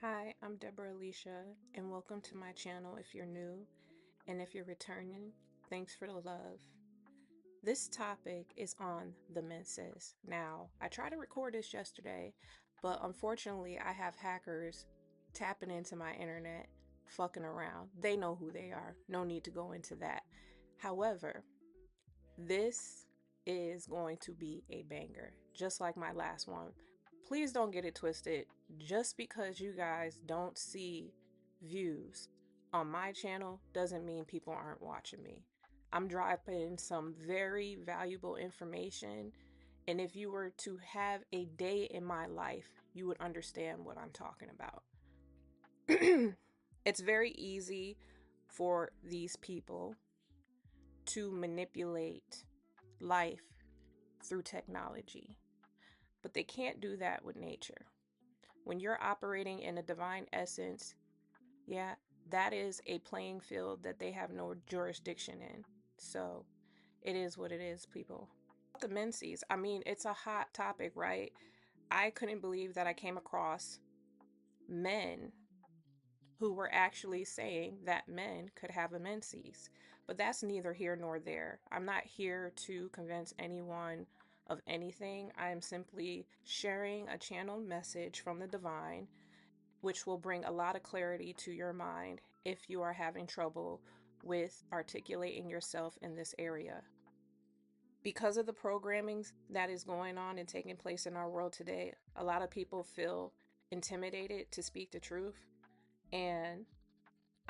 Hi, I'm Deborahalicia, and welcome to my channel if you're new, and if you're returning, thanks for the love. This topic is on the menses. Now, I tried to record this yesterday, but unfortunately, I have hackers tapping into my internet, fucking around. They know who they are. No need to go into that. However, this is going to be a banger, just like my last one. Please don't get it twisted. Just because you guys don't see views on my channel doesn't mean people aren't watching me. I'm dropping some very valuable information, and if you were to have a day in my life, you would understand what I'm talking about. It's very easy for these people to manipulate life through technology, but they can't do that with nature. When you're operating in a divine essence, yeah, that is a playing field that they have no jurisdiction in. So it is what it is, people. The Menses, I mean, it's a hot topic, right? I couldn't believe that I came across men who were actually saying that men could have a Menses. But that's neither here nor there. I'm not here to convince anyone of anything. I am simply sharing a channeled message from the divine, which will bring a lot of clarity to your mind if you are having trouble with articulating yourself in this area. Because of the programming that is going on and taking place in our world today, a lot of people feel intimidated to speak the truth. And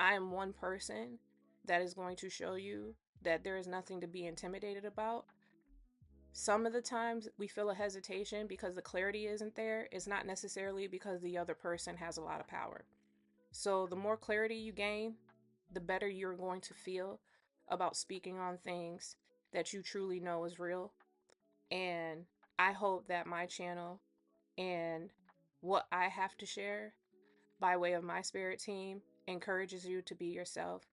I am one person that is going to show you that there is nothing to be intimidated about. Some of the times we feel a hesitation because the clarity isn't there. It's not necessarily because the other person has a lot of power. So the more clarity you gain, the better you're going to feel about speaking on things that you truly know is real. And I hope that my channel and what I have to share by way of my spirit team encourages you to be yourself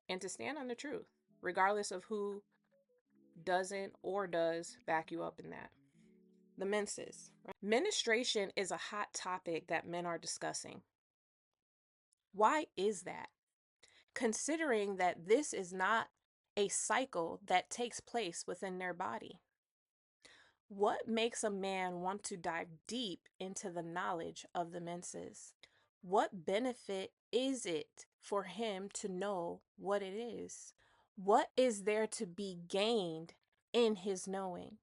and to stand on the truth, regardless of who doesn't or does back you up in that. The menses. Menstruation is a hot topic that men are discussing. Why is that? Considering that this is not a cycle that takes place within their body. What makes a man want to dive deep into the knowledge of the menses? What benefit is it for him to know what it is? What is there to be gained in his knowing?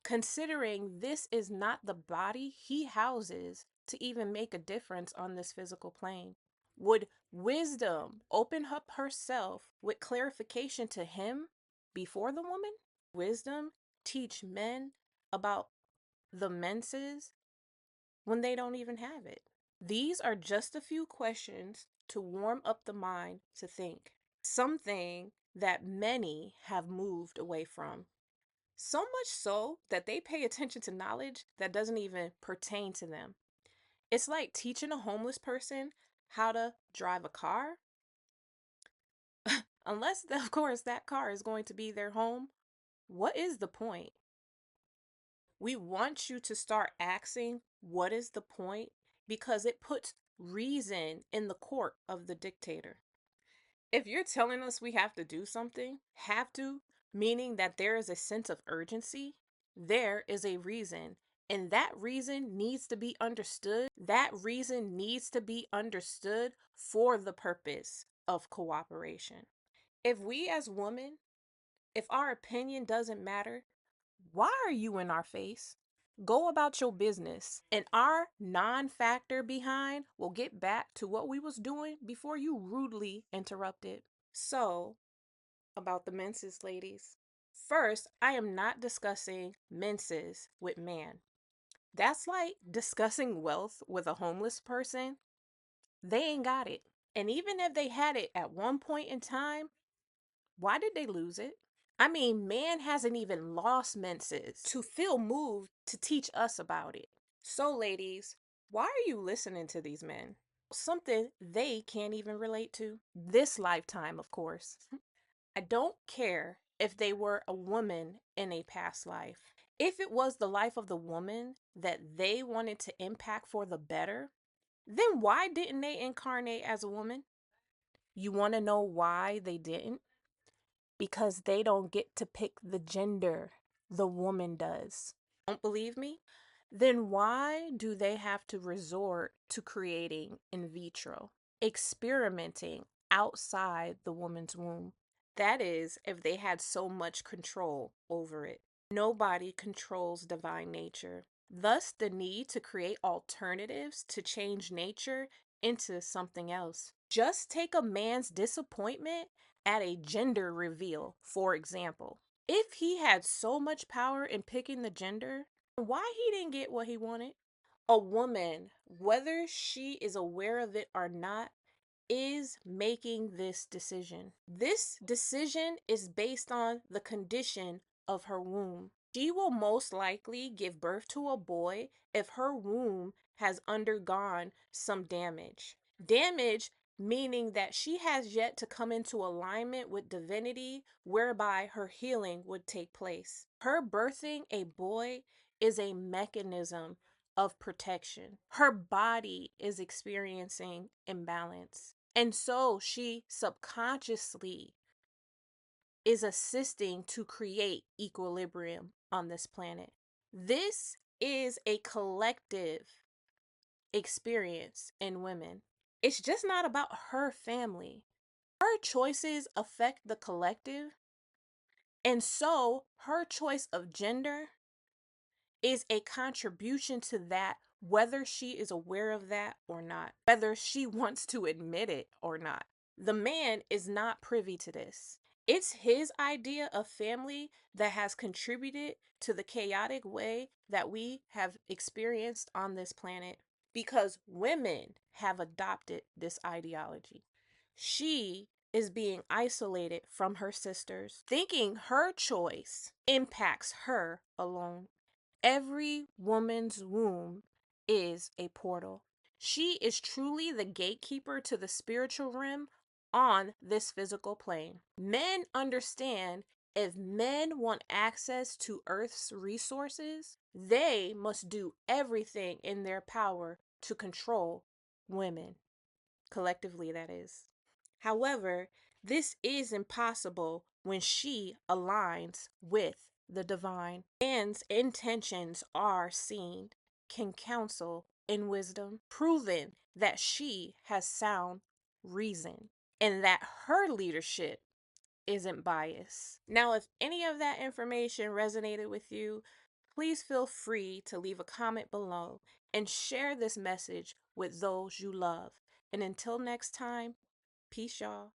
Considering this is not the body he houses to even make a difference on this physical plane. Would wisdom open up herself with clarification to him before the woman? Wisdom teach men about the menses when they don't even have it? These are just a few questions to warm up the mind to think. Something that many have moved away from. So much so that they pay attention to knowledge that doesn't even pertain to them. It's like teaching a homeless person how to drive a car. Unless, of course, that car is going to be their home. What is the point? We want you to start asking, what is the point? Because it puts reason in the court of the dictator. If you're telling us we have to do something, have to, meaning that there is a sense of urgency, there is a reason. And that reason needs to be understood. That reason needs to be understood for the purpose of cooperation. If we as women, if our opinion doesn't matter, why are you in our face? Go about your business. And our non-factor behind will get back to what we was doing before you rudely interrupted. So, about the menses, ladies. First, I am not discussing menses with man. That's like discussing wealth with a homeless person. They ain't got it. And even if they had it at one point in time, why did they lose it? I mean, man hasn't even lost menses to feel moved to teach us about it. So, ladies, why are you listening to these men? Something they can't even relate to. This lifetime, of course. I don't care if they were a woman in a past life. If it was the life of the woman that they wanted to impact for the better, Then why didn't they incarnate as a woman? You want to know why they didn't? Because they don't get to pick the gender. The woman does. Don't believe me? Then why do they have to resort to creating in vitro, experimenting outside the woman's womb? That is, if they had so much control over it. Nobody controls divine nature. Thus, the need to create alternatives to change nature into something else. Just take a man's disappointment at a gender reveal, for example. If he had so much power in picking the gender, why he didn't get what he wanted? A woman, whether she is aware of it or not, is making this decision. This decision is based on the condition of her womb. She will most likely give birth to a boy if her womb has undergone some damage. Damage meaning that she has yet to come into alignment with divinity, whereby her healing would take place. Her birthing a boy is a mechanism of protection. Her body is experiencing imbalance. And so she subconsciously is assisting to create equilibrium on this planet. This is a collective experience in women. It's just not about her family. Her choices affect the collective. And so her choice of gender is a contribution to that, whether she is aware of that or not, whether she wants to admit it or not. The man is not privy to this. It's his idea of family that has contributed to the chaotic way that we have experienced on this planet because women have adopted this ideology. She is being isolated from her sisters, thinking her choice impacts her alone. Every woman's womb is a portal. She is truly the gatekeeper to the spiritual realm on this physical plane. Men understand if men want access to Earth's resources, they must do everything in their power to control women. Collectively, that is. However, this is impossible when she aligns with the divine. Man's intentions are seen, can counsel in wisdom, proven that she has sound reason, and that her leadership isn't biased. Now, if any of that information resonated with you, please feel free to leave a comment below and share this message with those you love. And until next time, peace, y'all.